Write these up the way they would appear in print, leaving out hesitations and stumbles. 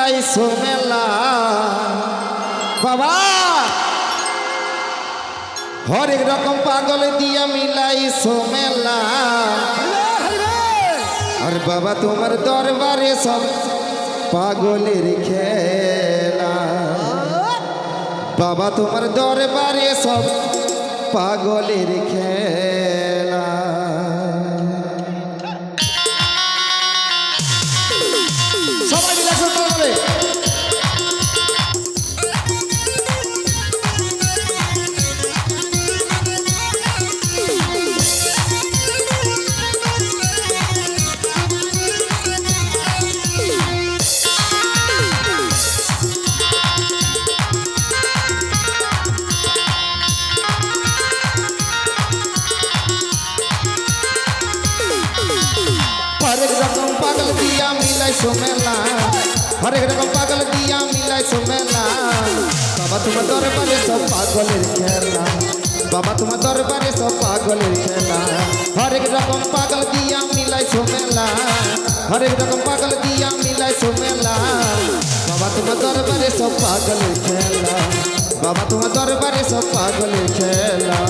মিলাইছো মেলা বাবা হরেক রকম পাগল দিয়া মিলাইছো মেলা আর বাবা তোমার দরবারে সব পাগলের খেলা বাবা তোমার দরবারে সব পাগলের খেলা সবাই মিলে শুনতে হবে हरेक रकम पागल दिया मिलाइছো मेला हरेक रकम पागल दिया मिलाइছো मेला बाबा तुम्हार दरबारे सब पागलेर खेला बाबा तुम्हार दरबारे सब पागलेर खेला हरेक रकम पागल दिया मिलाइছো मेला हरेक रकम पागल दिया मिलाइছো मेला बाबा तुम्हार दरबारे सब पागलेर खेला बाबा तुम्हार दरबारे सब पागलेर खेला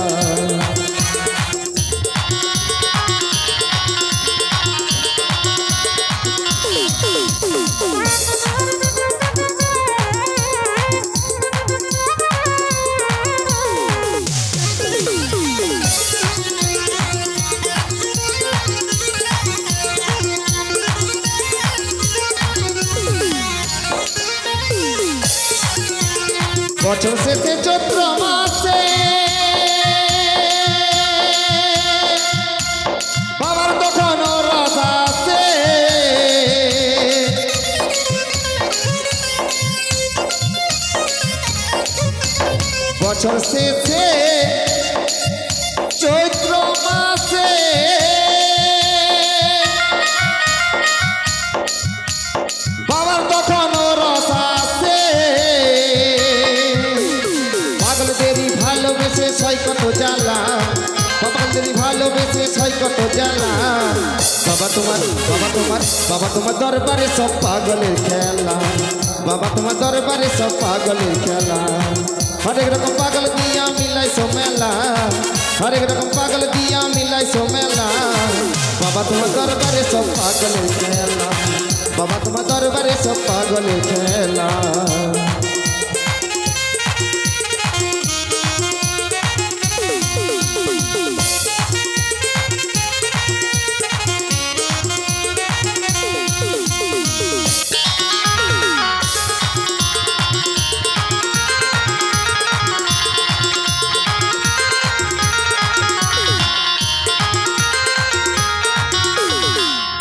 বছর শেষে চৈত্র মাসে বাবার তখন রস আসে বছর শেষে চৈত্র মাসে বাবার তখন রস আসে ভালোবেসে সৈকত জ্বালা বাবাদেরই ভালোবেসে সৈকত জ্বালা বাবা তোমার দরবারে সব পাগলের খেলা বাবা তোমার দরবারে সব পাগলের খেলা হরেক রকম পাগল দিয়া মিলাইছো মেলা হরেক রকম পাগল দিয়া মিলাইছো মেলা বাবা তোমার দরবারে সব পাগলের খেলা বাবা তোমার দরবারে সব পাগলের খেলা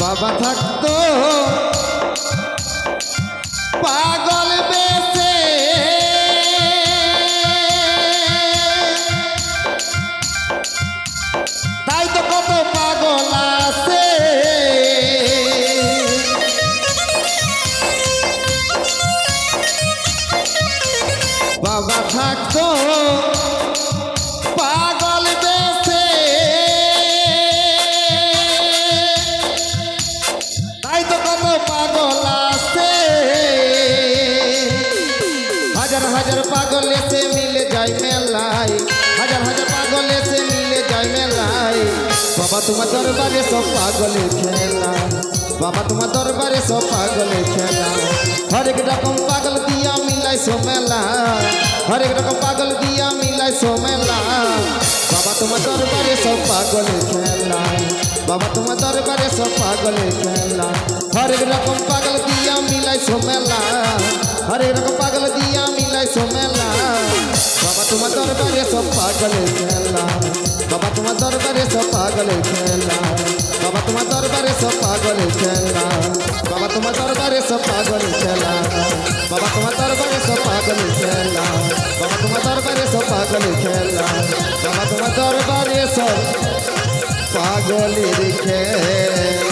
বাবা থাকতো পাগল বেশে তাই তো কত পাগল আছে বাবা থাকতো পাগল বেশে তাই তো কত পাগল আছে হাজার হাজার পাগল এসে মিলে যায় মেলায় হাজার হাজার পাগল এসে মিলে যায় মেলায় বাবা তোমার দরবারে সব পাগলের খেলা বাবা তোমার দরবারে সব পাগলের খেলা হরেক রকম পাগল দিয়া মিলাইছো মেলা হরেক রকম পাগল দিয়া মিলাইছো মেলা বাবা তোমার দরবারে সব পাগলের খেলা বাবা তোমার দরবারে সব পাগলের খেলা হরেক রকম পাগল দিয়া মিলাইছো মেলা হরেক রকম পাগল দিয়া মিলাইছো মেলা বাবা তোমার দরবারে সব পাগলের খেলা বাবা তোমার দরবারে সব পাগলের খেলা বাবা তোমার দরবারে সব পাগলের খেলা বাবা তোমার দরবারে সব পাগলের খেলা বাবা তোমার দরবারে সব পাগলের খেলা বাবা তোমার দরবারে সব পাগলের খেলা বাবা তোমার দরবারে সব পাগলের খেলা